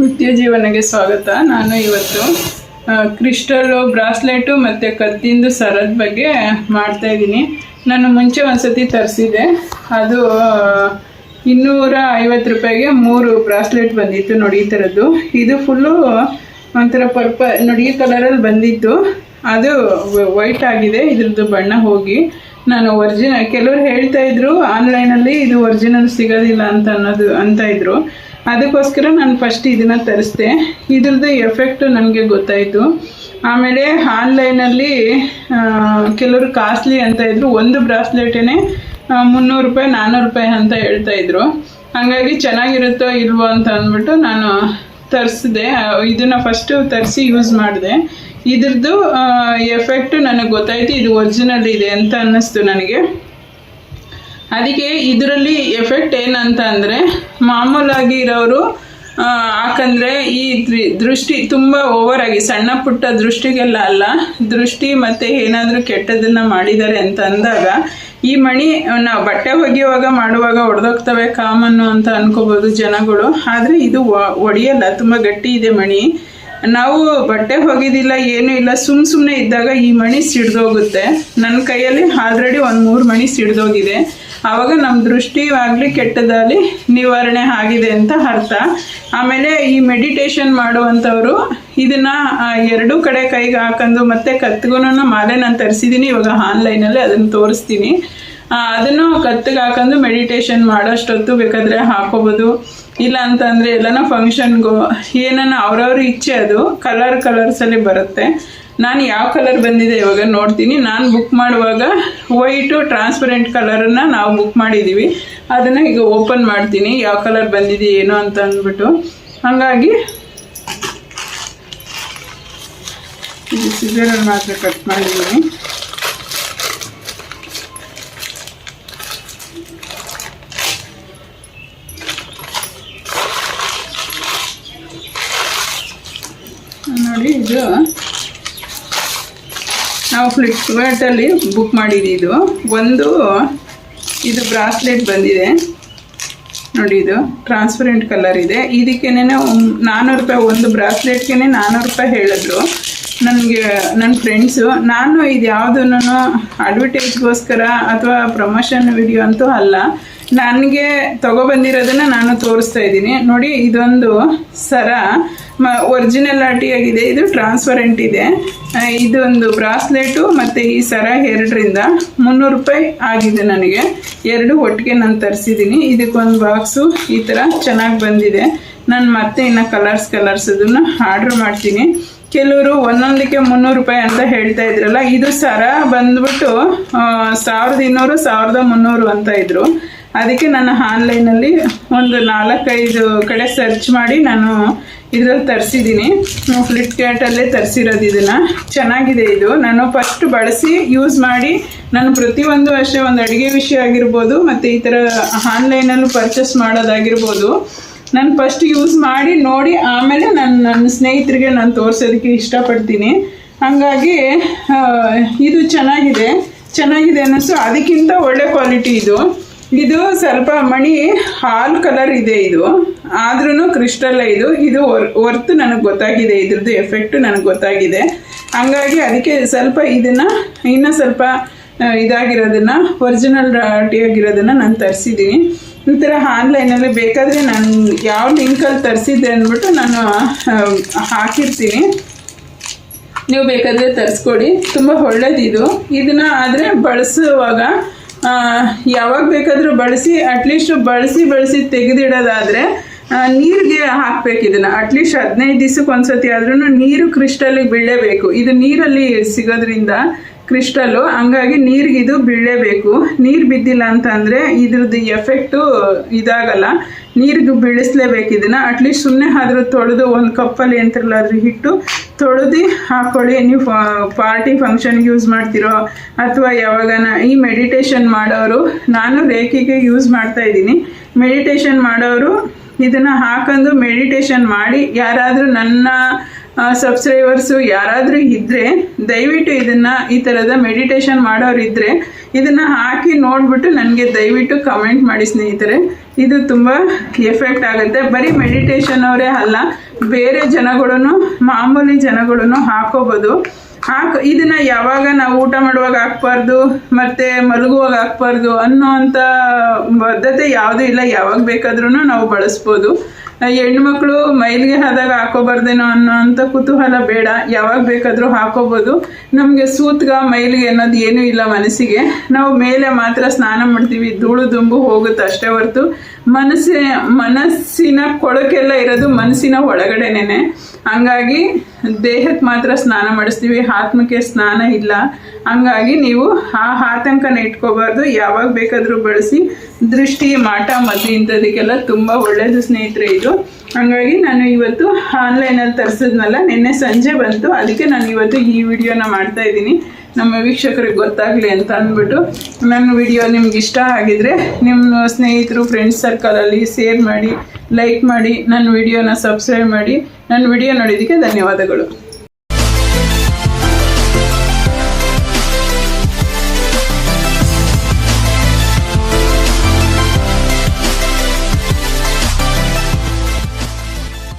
ನಿತ್ಯ ಜೀವನಕ್ಕೆ ಸ್ವಾಗತ. ನಾನು ಇವತ್ತು ಕ್ರಿಸ್ಟಲ್ ಬ್ರಾಸ್ಲೆಟು ಮತ್ತು ಕತ್ತಿಂದು ಸರದ ಬಗ್ಗೆ ಮಾಡ್ತಾ ಇದ್ದೀನಿ. ನಾನು ಮುಂಚೆ ಒಂದ್ಸತಿ ತರಿಸಿದೆ, ಅದು 250 ರೂಪಾಯಿಗೆ 3 ಬ್ರಾಸ್ಲೆಟ್ ಬಂದಿತ್ತು. ನೋಡಿ ಈ ಥರದ್ದು, ಇದು ಫುಲ್ಲು ಒಂಥರ ನೋಡಿ ಈ ಕಲರಲ್ಲಿ ಬಂದಿತ್ತು. ಅದು ವೈಟ್ ಆಗಿದೆ, ಇದ್ರದ್ದು ಬಣ್ಣ ಹೋಗಿ. ನಾನು ಕೆಲವರು ಹೇಳ್ತಾ ಇದ್ರು ಆನ್ಲೈನಲ್ಲಿ ಇದು ಒರಿಜಿನಲ್ ಸಿಗೋದಿಲ್ಲ ಅಂತ ಇದ್ರು. ಅದಕ್ಕೋಸ್ಕರ ನಾನು ಫಸ್ಟ್ ಇದನ್ನು ತರಿಸಿದೆ. ಇದ್ರದ್ದು ಎಫೆಕ್ಟು ನನಗೆ ಗೊತ್ತಾಯಿತು. ಆಮೇಲೆ ಆನ್ಲೈನಲ್ಲಿ ಕೆಲವರು ಕಾಸ್ಟ್ಲಿ ಅಂತ ಇದ್ರು, ಒಂದು ಬ್ರಾಸ್ಲೆಟೇ 300 ರೂಪಾಯಿ 400 ರೂಪಾಯಿ ಅಂತ ಹೇಳ್ತಾಯಿದ್ರು. ಹಾಗಾಗಿ ಚೆನ್ನಾಗಿರುತ್ತೋ ಇಲ್ವೋ ಅಂತ ಅಂದ್ಬಿಟ್ಟು ನಾನು ತರಿಸಿದೆ. ಇದನ್ನು ಫಸ್ಟು ತರಿಸಿ ಯೂಸ್ ಮಾಡಿದೆ. ಇದ್ರದ್ದು ಎಫೆಕ್ಟು ನನಗೆ ಗೊತ್ತಾಯಿತು, ಇದು ಒರಿಜಿನಲ್ ಇದೆ ಅಂತ ಅನ್ನಿಸ್ತು ನನಗೆ. ಅದಕ್ಕೆ ಇದರಲ್ಲಿ ಎಫೆಕ್ಟ್ ಏನಂತ ಅಂದರೆ, ಮಾಮೂಲಾಗಿ ಇರೋರು ಯಾಕಂದರೆ ಈ ದೃಷ್ಟಿ ತುಂಬ ಓವರಾಗಿ ಸಣ್ಣ ಪುಟ್ಟ ದೃಷ್ಟಿಗೆಲ್ಲ ಅಲ್ಲ, ದೃಷ್ಟಿ ಮತ್ತು ಏನಾದರೂ ಕೆಟ್ಟದನ್ನು ಮಾಡಿದ್ದಾರೆ ಅಂತ ಅಂದಾಗ ಈ ಮಣಿ ನಾವು ಬಟ್ಟೆ ಒಗೆಯುವಾಗ ಮಾಡುವಾಗ ಒಡೆದೋಗ್ತವೆ ಕಾಮನ್ನು ಅಂತ ಅನ್ಕೋಬೋದು ಜನಗಳು. ಆದರೆ ಇದು ಒಡೆಯಲ್ಲ, ತುಂಬ ಗಟ್ಟಿ ಇದೆ ಮಣಿ. ನಾವು ಬಟ್ಟೆ ಒಗೆದಿಲ್ಲ ಏನೂ ಇಲ್ಲ, ಸುಮ್ಮನೆ ಇದ್ದಾಗ ಈ ಮಣಿ ಸಿಡ್ದೋಗುತ್ತೆ. ನನ್ನ ಕೈಯಲ್ಲಿ ಆಲ್ರೆಡಿ 3 ಮಣಿ ಸಿಡ್ದೋಗಿದೆ. ಆವಾಗ ನಮ್ಮ ದೃಷ್ಟಿ ಆಗಲಿ ಕೆಟ್ಟದಾಗಲಿ ನಿವಾರಣೆ ಆಗಿದೆ ಅಂತ ಅರ್ಥ. ಆಮೇಲೆ ಈ ಮೆಡಿಟೇಷನ್ ಮಾಡುವಂಥವ್ರು ಇದನ್ನು 2 ಕಡೆ ಕೈಗೆ ಹಾಕೊಂಡು ಮತ್ತು ಕತ್ತಿಗೂ ಮಾಲೆ ನಾನು ತರಿಸಿದ್ದೀನಿ, ಇವಾಗ ಆನ್ಲೈನಲ್ಲಿ ಅದನ್ನು ತೋರಿಸ್ತೀನಿ. ಅದನ್ನು ಕತ್ತಿಗೆ ಹಾಕೊಂಡು ಮೆಡಿಟೇಷನ್ ಮಾಡೋಷ್ಟೊತ್ತು ಬೇಕಾದರೆ ಹಾಕೋಬೋದು. ಇಲ್ಲ ಅಂತಂದರೆ ಎಲ್ಲನ ಫಂಕ್ಷನ್ಗೂ ಏನನ್ನ ಅವ್ರವ್ರ ಇಚ್ಛೆ, ಅದು ಕಲರ್ಸಲ್ಲಿ ಬರುತ್ತೆ. ನಾನು ಯಾವ ಕಲರ್ ಬಂದಿದೆ ಇವಾಗ ನೋಡ್ತೀನಿ. ನಾನು ಬುಕ್ ಮಾಡುವಾಗ ವೈಟು ಟ್ರಾನ್ಸ್ಪರೆಂಟ್ ಕಲರನ್ನು ನಾವು ಬುಕ್ ಮಾಡಿದ್ದೀವಿ. ಅದನ್ನು ಈಗ ಓಪನ್ ಮಾಡ್ತೀನಿ, ಯಾವ ಕಲರ್ ಬಂದಿದೆ ಏನು ಅಂತ ಅಂದ್ಬಿಟ್ಟು. ಹಾಗಾಗಿ ಇದು ಸಿಸರಲ್ಲಿ ಮಾತ್ರ ಕಟ್ ಮಾಡಿದ್ದೀನಿ. ನೋಡಿ, ಇದು ನಾವು ಫ್ಲಿಪ್ಕಾರ್ಟಲ್ಲಿ ಬುಕ್ ಮಾಡಿದ್ದು. ಇದು ಬ್ರಾಸ್ಲೆಟ್ ಬಂದಿದೆ ನೋಡಿ, ಇದು ಟ್ರಾನ್ಸ್ಪರೆಂಟ್ ಕಲರ್ ಇದೆ. ಇದಕ್ಕೇನೆ 400 ರೂಪಾಯಿ, ಒಂದು ಬ್ರಾಸ್ಲೆಟ್ಗೆ 400 ರೂಪಾಯಿ ಹೇಳಿದ್ರು ನನಗೆ ನನ್ನ ಫ್ರೆಂಡ್ಸು. ನಾನು ಇದು ಯಾವುದನ್ನು ಅಡ್ವರ್ಟೈಸ್ಗೋಸ್ಕರ ಅಥವಾ ಪ್ರಮೋಷನ್ ವಿಡಿಯೋ ಅಂತೂ ಅಲ್ಲ, ನನಗೆ ತೊಗೊಬಂದಿರೋದನ್ನು ನಾನು ತೋರಿಸ್ತಾ ಇದ್ದೀನಿ. ನೋಡಿ, ಇದೊಂದು ಸರ ಒರಿಜಿನಲ್ ಆಗಿದೆ, ಇದು ಟ್ರಾನ್ಸ್ಪರೆಂಟ್ ಇದೆ. ಇದೊಂದು ಬ್ರಾಸ್ಲೆಟು ಮತ್ತು ಈ ಸರ 2ರಿಂದ 300 ರೂಪಾಯಿ ಆಗಿದೆ ನನಗೆ. 2 ಒಟ್ಟಿಗೆ ನಾನು ತರಿಸಿದ್ದೀನಿ. ಇದಕ್ಕೊಂದು ಬಾಕ್ಸು ಈ ಥರ ಚೆನ್ನಾಗಿ ಬಂದಿದೆ. ನಾನು ಮತ್ತೆ ಇನ್ನು ಕಲರ್ಸ್ ಅದನ್ನು ಆರ್ಡ್ರ್ ಮಾಡ್ತೀನಿ. ಕೆಲವರು ಒಂದೊಂದಕ್ಕೆ 300 ರೂಪಾಯಿ ಅಂತ ಹೇಳ್ತಾ ಇದ್ರಲ್ಲ, ಇದು ಸರ ಬಂದ್ಬಿಟ್ಟು 1200 1300 ಅಂತ ಇದ್ರು. ಅದಕ್ಕೆ ನಾನು ಆನ್ಲೈನಲ್ಲಿ ಒಂದು 4-5 ಕಡೆ ಸರ್ಚ್ ಮಾಡಿ ನಾನು ಇದ್ರಲ್ಲಿ ತರಿಸಿದ್ದೀನಿ. ಫ್ಲಿಪ್ಕಾರ್ಟಲ್ಲೇ ತರಿಸಿರೋದು. ಇದನ್ನು ಚೆನ್ನಾಗಿದೆ. ಇದು ನಾನು ಫಸ್ಟ್ ಬಳಸಿ ಯೂಸ್ ಮಾಡಿ, ನಾನು ಪ್ರತಿಯೊಂದು ಅಷ್ಟೇ, ಒಂದು ಅಡುಗೆ ವಿಷಯ ಆಗಿರ್ಬೋದು ಮತ್ತು ಈ ಥರ ಆನ್ಲೈನಲ್ಲೂ ಪರ್ಚೇಸ್ ಮಾಡೋದಾಗಿರ್ಬೋದು, ನಾನು ಫಸ್ಟ್ ಯೂಸ್ ಮಾಡಿ ನೋಡಿ ಆಮೇಲೆ ನನ್ನ ಸ್ನೇಹಿತರಿಗೆ ನಾನು ತೋರಿಸೋದಕ್ಕೆ ಇಷ್ಟಪಡ್ತೀನಿ. ಹಾಗಾಗಿ ಇದು ಚೆನ್ನಾಗಿದೆ ಅನ್ನಿಸ್ತು. ಅದಕ್ಕಿಂತ ಒಳ್ಳೆ ಕ್ವಾಲಿಟಿ ಇದು ಸ್ವಲ್ಪ ಮಣಿ ಹಾಲ್ ಕಲರ್ ಇದೆ. ಇದು ಆದ್ರೂ ಕ್ರಿಸ್ಟಲ್ ಇದು ವರ್ತ್ ನನಗೆ ಗೊತ್ತಾಗಿದೆ, ಇದ್ರದ್ದು ಎಫೆಕ್ಟ್ ನನಗೆ ಗೊತ್ತಾಗಿದೆ. ಹಂಗಾಗಿ ಅದಕ್ಕೆ ಸ್ವಲ್ಪ ಇದನ್ನು ಇನ್ನೂ ಸ್ವಲ್ಪ ಇದಾಗಿರೋದನ್ನು, ಒರಿಜಿನಲ್ ಆಗಿರೋದನ್ನು ನಾನು ತರಿಸಿದ್ದೀನಿ. ಈ ಥರ ಆನ್ಲೈನಲ್ಲಿ ಬೇಕಾದರೆ ನಾನು ಯಾವ ಲಿಂಕಲ್ಲಿ ತರಿಸಿದ್ದೆ ಅಂದ್ಬಿಟ್ಟು ನಾನು ಹಾಕಿರ್ತೀನಿ, ನೀವು ಬೇಕಾದರೆ ತರಿಸ್ಕೊಡಿ. ತುಂಬ ಒಳ್ಳೇದಿದು. ಇದನ್ನು ಆದರೆ ಬಳಸುವಾಗ ಯಾವಾಗ ಬೇಕಾದರೂ ಬಳಸಿ, ಅಟ್ಲೀಸ್ಟ್ ಬಳಸಿ ತೆಗೆದಿಡೋದಾದರೆ ನೀರಿಗೆ ಹಾಕಬೇಕು. ಇದನ್ನು ಅಟ್ಲೀಸ್ಟ್ 15 ದಿವಸಕ್ಕೆ ಒಂದ್ಸತಿ ಆದ್ರೂ ನೀರು ಕ್ರಿಸ್ಟಲ್ಲಿಗೆ ಬೀಳಲೇಬೇಕು. ಇದು ನೀರಲ್ಲಿ ಸಿಗೋದ್ರಿಂದ ಕ್ರಿಸ್ಟಲ್ಲು, ಹಂಗಾಗಿ ನೀರಿಗೆ ಇದು ಬೀಳಲೇಬೇಕು. ನೀರು ಬಿದ್ದಿಲ್ಲ ಅಂತ ಅಂದರೆ ಇದ್ರದ್ದು ಎಫೆಕ್ಟು ಇದಾಗಲ್ಲ. ನೀರಿಗೆ ಬೀಳಿಸ್ಲೇಬೇಕು ಇದನ್ನು. ಅಟ್ಲೀಸ್ಟ್ ಸುಮ್ಮನೆ ಆದರೂ ತೊಳೆದು ಒಂದು ಕಪ್ಪಲ್ಲಿ ಎಂತರಲ್ಲ ಅದ್ರ ಹಿಟ್ಟು ತೊಳೆದು ಹಾಕ್ಕೊಳ್ಳಿ. ನೀವು ಪಾರ್ಟಿ ಫಂಕ್ಷನ್ಗೆ ಯೂಸ್ ಮಾಡ್ತಿರೋ ಅಥವಾ ಯಾವಾಗನ ಈ ಮೆಡಿಟೇಷನ್ ಮಾಡೋರು, ನಾನು ರೇಖೆಗೆ ಯೂಸ್ ಮಾಡ್ತಾ ಇದ್ದೀನಿ. ಮೆಡಿಟೇಷನ್ ಮಾಡೋರು ಇದನ್ನು ಹಾಕೊಂಡು ಮೆಡಿಟೇಷನ್ ಮಾಡಿ, ಯಾರಾದರೂ ನನ್ನ ಸಬ್ಸ್ಕ್ರೈಬರ್ಸು ಯಾರಾದರೂ ಇದ್ದರೆ ದಯವಿಟ್ಟು ಇದನ್ನು ಈ ಥರದ ಮೆಡಿಟೇಷನ್ ಮಾಡೋರಿದ್ದರೆ ಇದನ್ನು ಹಾಕಿ ನೋಡಿಬಿಟ್ಟು ನನಗೆ ದಯವಿಟ್ಟು ಕಮೆಂಟ್ ಮಾಡಿ ಸ್ನೇಹಿತರೆ. ಇದು ತುಂಬ ಎಫೆಕ್ಟ್ ಆಗುತ್ತೆ. ಬರೀ ಮೆಡಿಟೇಷನ್ ಅವರೇ ಅಲ್ಲ, ಬೇರೆ ಜನಗಳನ್ನು ಮಾಮೂಲಿ ಜನಗಳನ್ನು ಹಾಕೋಬೋದು. ಇದನ್ನು ಯಾವಾಗ ನಾವು ಊಟ ಮಾಡುವಾಗ ಹಾಕ್ಬಾರ್ದು ಮತ್ತು ಮಲಗುವಾಗ ಹಾಕ್ಬಾರ್ದು ಅನ್ನೋವಂಥ ಬದ್ಧತೆ ಯಾವುದೂ ಇಲ್ಲ. ಯಾವಾಗ ಬೇಕಾದ್ರೂ ನಾವು ಬಳಸ್ಬೋದು. ಹೆಣ್ಮಕ್ಳು ಮೈಲಿಗೆ ಆದಾಗ ಹಾಕೋಬಾರ್ದೇನೋ ಅನ್ನೋಂಥ ಕುತೂಹಲ ಬೇಡ, ಯಾವಾಗ ಬೇಕಾದರೂ ಹಾಕೋಬೋದು. ನಮಗೆ ಸೂತ್ಗ ಮೈಲಿಗೆ ಅನ್ನೋದು ಏನೂ ಇಲ್ಲ ಮನಸ್ಸಿಗೆ. ನಾವು ಮೇಲೆ ಮಾತ್ರ ಸ್ನಾನ ಮಾಡ್ತೀವಿ, ಧೂಳು ದುಂಬು ಹೋಗುತ್ತೆ ಅಷ್ಟೇ ಹೊರತು ಮನಸ್ಸಿನ ಕೊಳಕೆಲ್ಲ ಇರೋದು ಮನಸ್ಸಿನ ಒಳಗಡೆನೇ. ಹಂಗಾಗಿ ದೇಹಕ್ಕೆ ಮಾತ್ರ ಸ್ನಾನ ಮಾಡಿಸ್ತೀವಿ, ಆತ್ಮಕ್ಕೆ ಸ್ನಾನ ಇಲ್ಲ. ಹಂಗಾಗಿ ನೀವು ಆ ಆತಂಕನ ಇಟ್ಕೋಬಾರ್ದು, ಯಾವಾಗ ಬೇಕಾದರೂ ಬಳಸಿ. ದೃಷ್ಟಿ ಮಾಟ ಮದ್ದು ಇಂಥದಕ್ಕೆಲ್ಲ ತುಂಬ ಒಳ್ಳೆಯದು ಸ್ನೇಹಿತರೆ ಇದು. ಹಂಗಾಗಿ ನಾನು ಇವತ್ತು ಆನ್ಲೈನಲ್ಲಿ ತರಿಸಿದ್ನಲ್ಲ, ನಿನ್ನೆ ಸಂಜೆ ಬಂತು, ಅದಕ್ಕೆ ನಾನು ಇವತ್ತು ಈ ವಿಡಿಯೋನ ಮಾಡ್ತಾ ಇದ್ದೀನಿ, ನಮ್ಮ ವೀಕ್ಷಕರಿಗೆ ಗೊತ್ತಾಗಲಿ ಅಂತ ಅಂದ್ಬಿಟ್ಟು. ನನ್ನ ವಿಡಿಯೋ ನಿಮ್ಗೆ ಇಷ್ಟ ಆಗಿದರೆ ನಿಮ್ಮ ಸ್ನೇಹಿತರು ಫ್ರೆಂಡ್ಸ್ ಸರ್ಕಲಲ್ಲಿ ಶೇರ್ ಮಾಡಿ, ಲೈಕ್ ಮಾಡಿ, ನನ್ನ ವಿಡಿಯೋನ ಸಬ್ಸ್ಕ್ರೈಬ್ ಮಾಡಿ. ನನ್ನ ವಿಡಿಯೋ ನೋಡಿದ್ದಕ್ಕೆ ಧನ್ಯವಾದಗಳು.